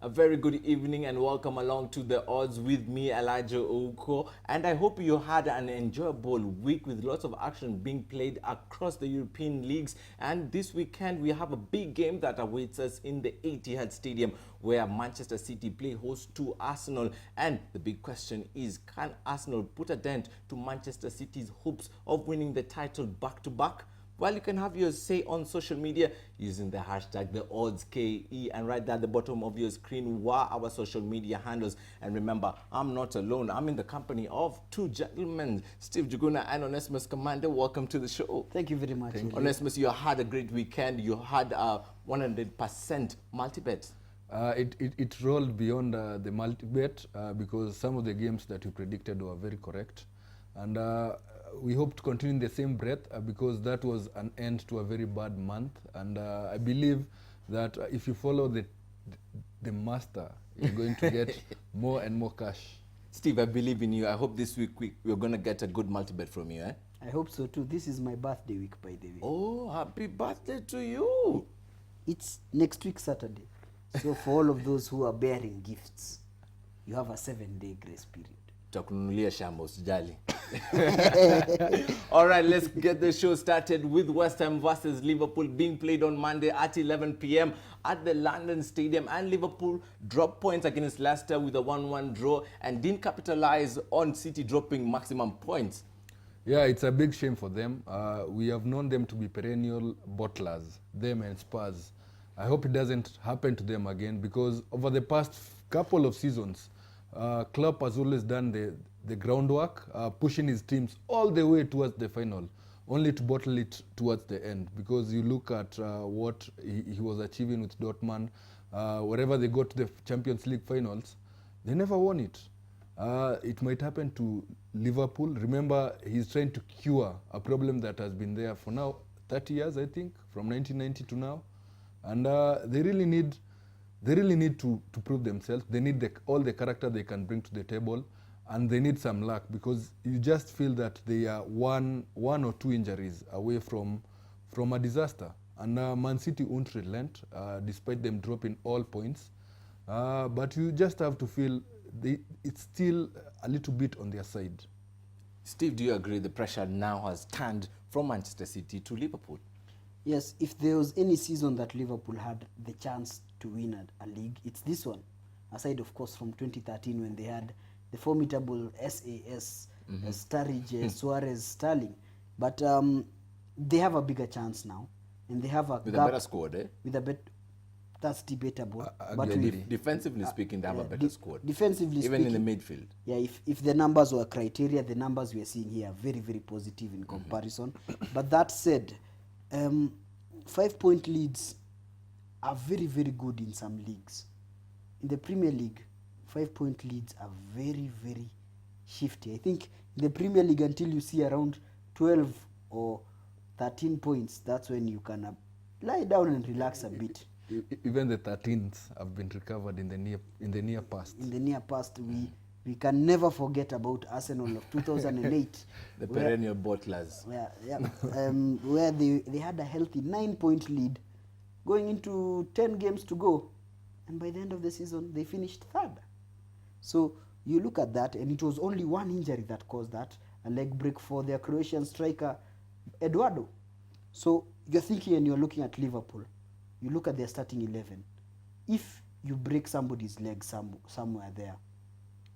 A very good evening and welcome along to The Odds with me, Elijah Ouko. And I hope you had an enjoyable week with lots of action being played across the European leagues. And this weekend, we have a big game that awaits us in the Etihad Stadium, where Manchester City play host to Arsenal. And the big question is, can Arsenal put a dent to Manchester City's hopes of winning the title back-to-back? Well, you can have your say on social media using the hashtag TheOddsKE, and right there at the bottom of your screen were our social media handles. And remember, I'm not alone. I'm in the company of two gentlemen, Steve Juguna and Onesimus Commander. Welcome to the show. Thank you very much. Onesimus, you had a great weekend. You had a 100% multi-bet. It rolled beyond the multi-bet because some of the games that you predicted were very correct. And we hope to continue in the same breath because that was an end to a very bad month. And I believe that if you follow the master, you're going to get more and more cash. Steve, I believe in you. I hope this week we're going to get a good multi-bet from you. I hope so too. This is my birthday week, by the way. Oh, happy birthday to you. It's next week, Saturday. So for all of those who are bearing gifts, you have a 7-day grace period. Takununulia shamba usijali. All right, let's get the show started with West Ham versus Liverpool being played on Monday at 11 p.m. at the London Stadium. And Liverpool dropped points against Leicester with a 1-1 draw and didn't capitalize on City dropping maximum points. Yeah, it's a big shame for them. We have known them to be perennial bottlers, them and Spurs. I hope it doesn't happen to them again because over the past couple of seasons, Klopp has always done the groundwork, pushing his teams all the way towards the final, only to bottle it towards the end. Because you look at what he was achieving with Dortmund, wherever they got to the Champions League finals, they never won it. It might happen to Liverpool. Remember, he's trying to cure a problem that has been there for now 30 years, I think, from 1990 to now. And they really need to prove themselves. They need all the character they can bring to the table, and they need some luck because you just feel that they are one or two injuries away from a disaster. And Man City won't relent despite them dropping all points. But you just have to feel it's still a little bit on their side. Steve, do you agree the pressure now has turned from Manchester City to Liverpool? Yes, if there was any season that Liverpool had the chance to win a league, it's this one. Aside, of course, from 2013 when they had the formidable SAS, Sturridge, Suarez, Sterling. But they have a bigger chance now. And they have a With gap a better squad, eh? with a that's debatable. But defensively speaking, they have a better squad. Defensively Even speaking, in the midfield. Yeah, if the numbers were criteria, the numbers we are seeing here are very, very positive in comparison. But that said, 5-point leads are very, very good in some leagues. In the Premier League, 5-point leads are very, very shifty. I think in the Premier League, until you see around 12 or 13 points, that's when you can lie down and relax a bit. Even the 13th have been recovered in the near past. In the near past, we can never forget about Arsenal of 2008. The perennial bottlers. Where they had a healthy 9-point lead going into 10 games to go. And by the end of the season, they finished third. So you look at that, and it was only one injury that caused that, a leg break for their Croatian striker, Eduardo. So you're thinking and you're looking at Liverpool. You look at their starting 11. If you break somebody's leg somewhere there,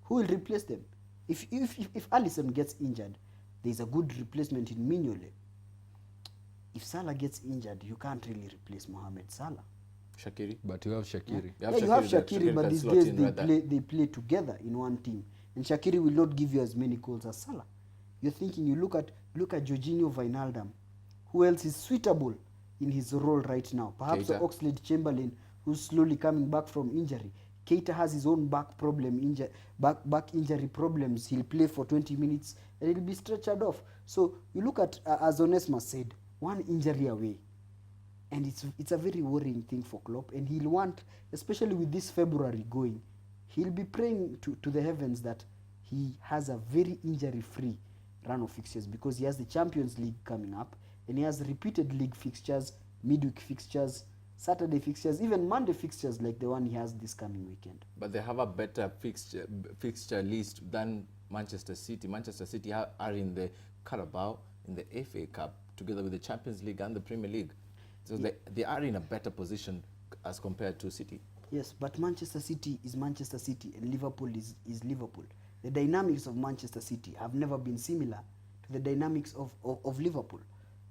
who will replace them? If Alisson gets injured, there's a good replacement in Mignolet. If Salah gets injured, you can't really replace Mohamed Salah. Shaqiri. But you have Shaqiri. Yeah, you have Shaqiri, but these days they play together in one team. And Shaqiri will not give you as many goals as Salah. You're thinking, you look at Jorginho Wijnaldum. Who else is suitable in his role right now? Perhaps Oxlade-Chamberlain, who's slowly coming back from injury. Keita has his own back injury problems. He'll play for 20 minutes and he'll be stretched off. So you look at, as Onesimus said, one injury away. And it's a very worrying thing for Klopp. And he'll want, especially with this February going, he'll be praying to the heavens that he has a very injury-free run of fixtures because he has the Champions League coming up and he has repeated league fixtures, midweek fixtures, Saturday fixtures, even Monday fixtures like the one he has this coming weekend. But they have a better fixture list than Manchester City. Manchester City are in the Carabao, in the FA Cup, together with the Champions League and the Premier League. So they are in a better position as compared to City. Yes, but Manchester City is Manchester City and Liverpool is Liverpool. The dynamics of Manchester City have never been similar to the dynamics of Liverpool.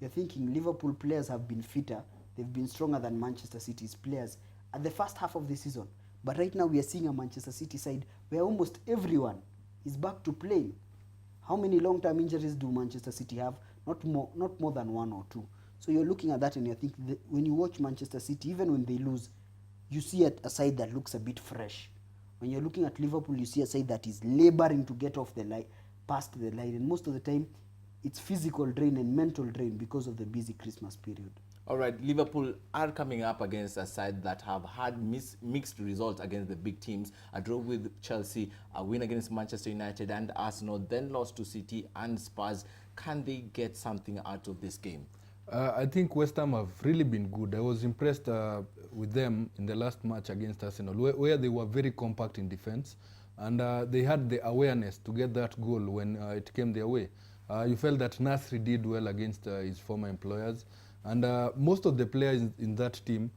You're thinking Liverpool players have been fitter, they've been stronger than Manchester City's players at the first half of the season. But right now we are seeing a Manchester City side where almost everyone is back to playing. How many long-term injuries do Manchester City have? Not more than one or two. So you're looking at that and you're thinking, when you watch Manchester City, even when they lose, you see a side that looks a bit fresh. When you're looking at Liverpool, you see a side that is laboring to get off the line, past the line, and most of the time, it's physical drain and mental drain because of the busy Christmas period. All right, Liverpool are coming up against a side that have had mixed results against the big teams. A draw with Chelsea, a win against Manchester United and Arsenal, then lost to City and Spurs. Can they get something out of this game? I think West Ham have really been good. I was impressed with them in the last match against Arsenal, where they were very compact in defense, and they had the awareness to get that goal when it came their way. You felt that Nasri did well against his former employers, and most of the players in that team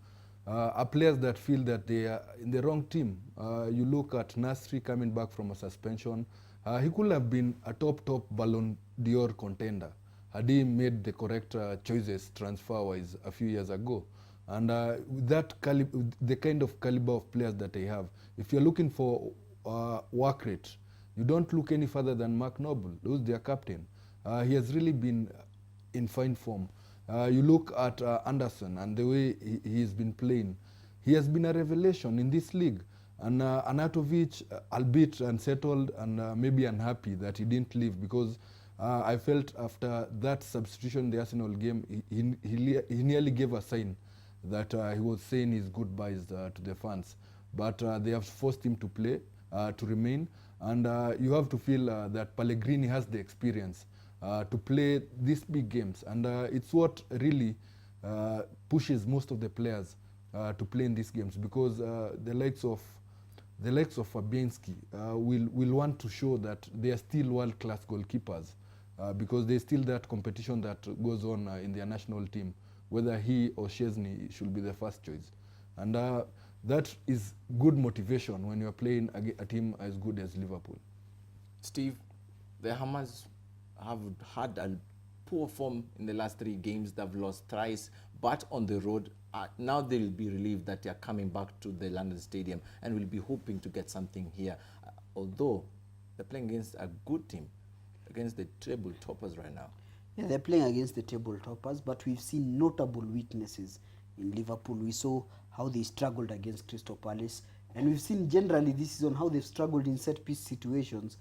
are players that feel that they are in the wrong team. You look at Nasri coming back from a suspension. He could have been a top Ballon d'Or contender had he made the correct choices transfer-wise a few years ago. And with that the kind of caliber of players that they have, if you're looking for work rate, you don't look any further than Mark Noble, who's their captain. He has really been in fine form. You look at Anderson and the way he's been playing. He has been a revelation in this league. And Anatovic, albeit unsettled and maybe unhappy that he didn't leave, because I felt after that substitution in the Arsenal game, he nearly gave a sign that he was saying his goodbyes to the fans. But they have forced him to play, to remain. And you have to feel that Pellegrini has the experience to play these big games. And it's what really pushes most of the players to play in these games, because the likes of Fabianski will want to show that they are still world-class goalkeepers, because there's still that competition that goes on in their national team, whether he or Szczesny should be the first choice. And that is good motivation when you're playing a team as good as Liverpool. Steve, the Hammers have had a poor form in the last 3 games. They've lost thrice, but on the road, now they'll be relieved that they are coming back to the London Stadium and will be hoping to get something here. Although they're playing against a good team, against the table toppers right now. Yeah, they're playing against the table toppers, but we've seen notable weaknesses in Liverpool. We saw how they struggled against Crystal Palace, and we've seen generally this season how they've struggled in set-piece situations.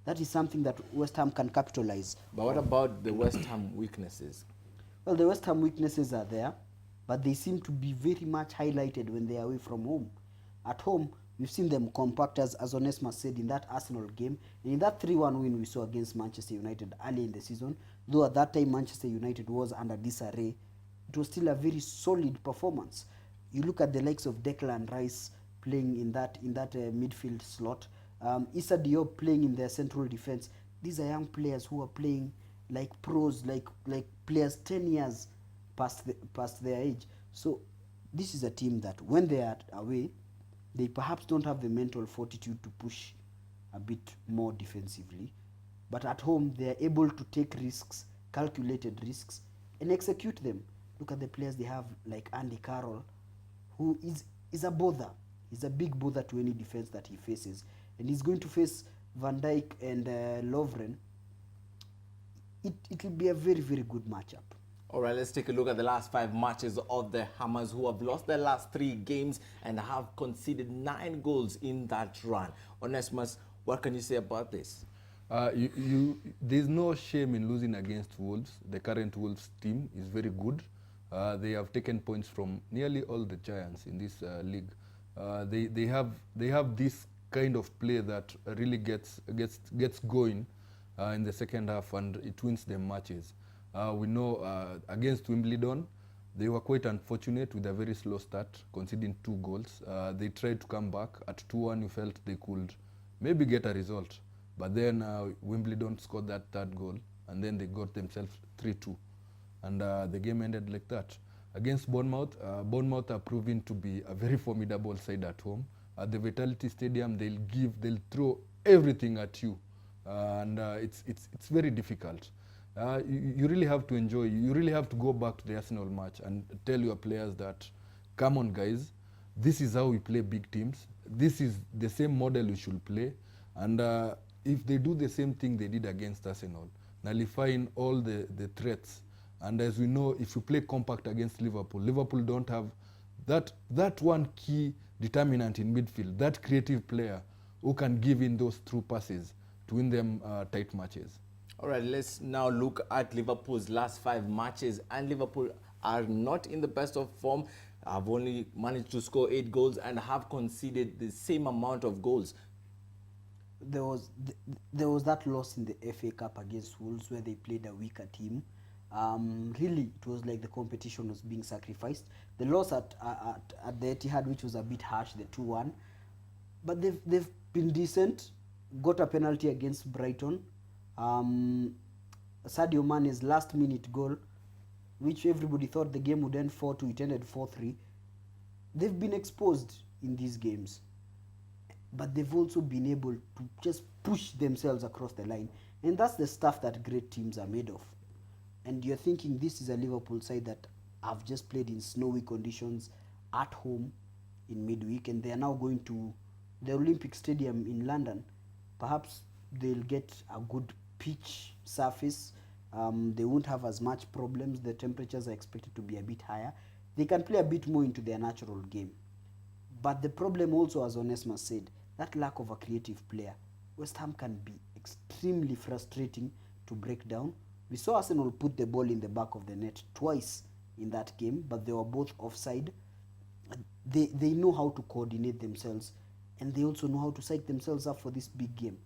That is something that West Ham can capitalize. But what about the West Ham weaknesses? Well, the West Ham weaknesses are there, but they seem to be very much highlighted when they are away from home. At home, we've seen them compact, as Onesma said, in that Arsenal game. And in that 3-1 win we saw against Manchester United early in the season, though at that time Manchester United was under disarray, it was still a very solid performance. You look at the likes of Declan Rice playing in that midfield slot, Issa Diop playing in their central defense. These are young players who are playing like pros, like players 10 years past their age. So this is a team that when they are away, they perhaps don't have the mental fortitude to push a bit more defensively. But at home, they are able to take risks, calculated risks, and execute them. Look at the players they have, like Andy Carroll, who is a bother. He's a big bother to any defense that he faces. And he's going to face Van Dijk and Lovren. It will be a very, very good matchup. All right, let's take a look at the last 5 matches of the Hammers, who have lost their last 3 games and have conceded 9 goals in that run. Onesimus, what can you say about this? There's no shame in losing against Wolves. The current Wolves team is very good. They have taken points from nearly all the giants in this league. They have this kind of play that really gets going in the second half, and it wins them matches. We know against Wimbledon, They were quite unfortunate with a very slow start, conceding 2 goals. They tried to come back. At 2-1, you felt they could maybe get a result. But then Wimbledon scored that 3rd goal, and then they got themselves 3-2. And the game ended like that. Against Bournemouth, Bournemouth are proving to be a very formidable side at home. At the Vitality Stadium, they'll throw everything at you. And it's very difficult. You really have to enjoy. You really have to go back to the Arsenal match and tell your players that, come on guys, this is how we play big teams. This is the same model we should play. And if they do the same thing they did against Arsenal, nullifying all the threats. And as we know, if you play compact against Liverpool, Liverpool don't have that one key determinant in midfield, that creative player who can give in those through passes to win them tight matches. All right, let's now look at Liverpool's last 5 matches, and Liverpool are not in the best of form. Have only managed to score 8 goals and have conceded the same amount of goals. There was that loss in the FA Cup against Wolves where they played a weaker team. Really, it was like the competition was being sacrificed. The loss at the Etihad, which was a bit harsh, the 2-1, but they've been decent. Got a penalty against Brighton. Sadio Mane's last-minute goal, which everybody thought the game would end 4-2, it ended 4-3. They've been exposed in these games, but they've also been able to just push themselves across the line, and that's the stuff that great teams are made of. And you're thinking this is a Liverpool side that have just played in snowy conditions at home in midweek, and they are now going to the Olympic Stadium in London. Perhaps they'll get a good pitch surface. They won't have as much problems. The temperatures are expected to be a bit higher. They can play a bit more into their natural game. But the problem also, as Onesma said, that lack of a creative player. West Ham can be extremely frustrating to break down. We saw Arsenal put the ball in the back of the net twice in that game, but they were both offside. They know how to coordinate themselves, and they also know how to psych themselves up for this big game.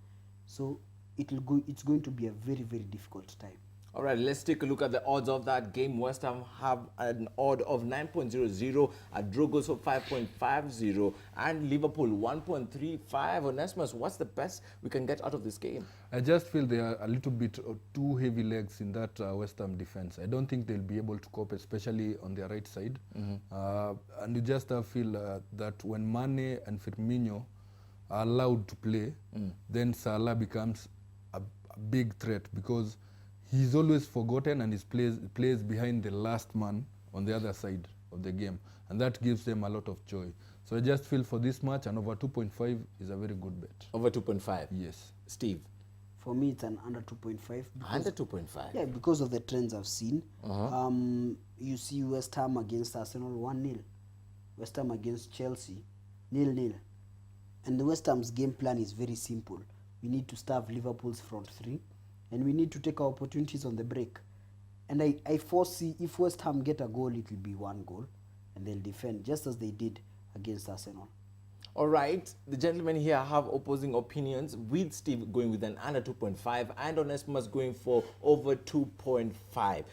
So it's going to be a very, very difficult time. All right, let's take a look at the odds of that game. West Ham have an odd of 9.00, a draw goes for 5.50, and Liverpool 1.35. Onesmus, what's the best we can get out of this game? I just feel they are a little bit too heavy legs in that West Ham defense. I don't think they'll be able to cope, especially on their right side. And you just feel that when Mane and Firmino are allowed to play, then Salah becomes a big threat, because he's always forgotten and he plays behind the last man on the other side of the game, and that gives them a lot of joy. So I just feel for this match, an over 2.5 is a very good bet. Over 2.5? Yes. Steve? For me, it's an under 2.5. Under 2.5? Yeah, because of the trends I've seen. You see West Ham against Arsenal 1-0. West Ham against Chelsea 0-0. And the West Ham's game plan is very simple. We need to starve Liverpool's front three, and we need to take our opportunities on the break. And I foresee if West Ham get a goal, it will be 1 goal, and they'll defend just as they did against Arsenal. All right, the gentlemen here have opposing opinions, with Steve going with an under 2.5 and Onesimus going for over 2.5.